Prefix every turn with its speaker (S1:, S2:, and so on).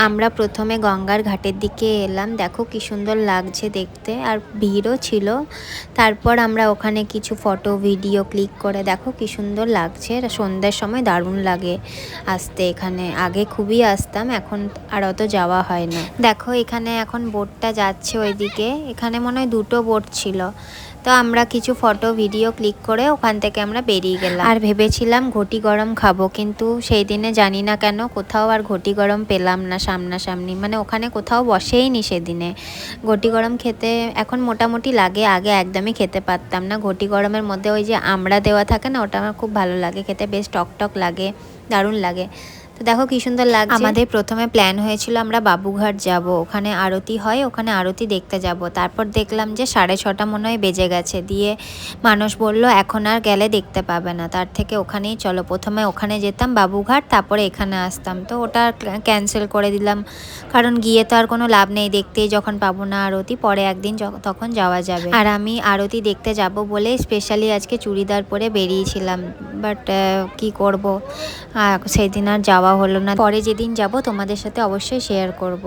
S1: আমরা প্রথমে গঙ্গার ঘাটের দিকে এলাম, দেখো কি সুন্দর লাগছে দেখতে, আর ভিড়ও ছিল। তারপর আমরা ওখানে কিছু ফটো ভিডিও ক্লিক করে, দেখো কি সুন্দর লাগছে, সন্ধ্যার সময় দারুণ লাগে আসতে এখানে। আগে খুবই আসতাম, এখন আর অত যাওয়া হয় না। দেখো এখানে এখন বোটটা যাচ্ছে ওইদিকে, এখানে মনে হয় দুটো বোট ছিল। তো আমরা কিছু ফটো ভিডিও ক্লিক করে ওখান থেকে আমরা বেরিয়ে গেলাম। আর ভেবেছিলাম ঘটি গরম খাবো, কিন্তু সেই দিনে জানি না কেন কোথাও আর ঘটি গরম পেলাম না সামনাসামনি, মানে ওখানে কোথাও বসেই নি সেদিনে। ঘটি গরম খেতে এখন মোটামুটি লাগে, আগে একদমই খেতে পারতাম না। ঘটি গরমের মধ্যে ওই যে আমড়া দেওয়া থাকে না, ওটা আমার খুব ভালো লাগে খেতে, বেশ টক টক লাগে, দারুণ লাগে। তো দেখো কি সুন্দর লাগছে। আমাদের প্রথমে প্ল্যান হয়েছিল আমরা বাবুঘাট যাব, ওখানে আরতি হয়, ওখানে আরতি দেখতে যাব। তারপর দেখলাম যে 6:30 মনে হয় বেজে গেছে, দিয়ে মানুষ বলল এখন আর গেলে দেখতে পাবে না, তার থেকে ওখানেই চলো। প্রথমে ওখানে যেতাম বাবুঘাট, তারপরে এখানে আসতাম। তো ওটা ক্যান্সেল করে দিলাম, কারণ গিয়ে তো আর কোনো লাভ নেই, দেখতেই যখন পাবো না আরতি, পরে একদিন তখন যাওয়া যাবে। আর আমি আরতি দেখতে যাব বলে স্পেশালি আজকে চুড়িদার পরে বেরিয়েছিলাম, বাট কি করব, সেই দিন আর যাওয়া হলো না। পরে যেদিন যাব তোমাদের সাথে অবশ্যই শেয়ার করব।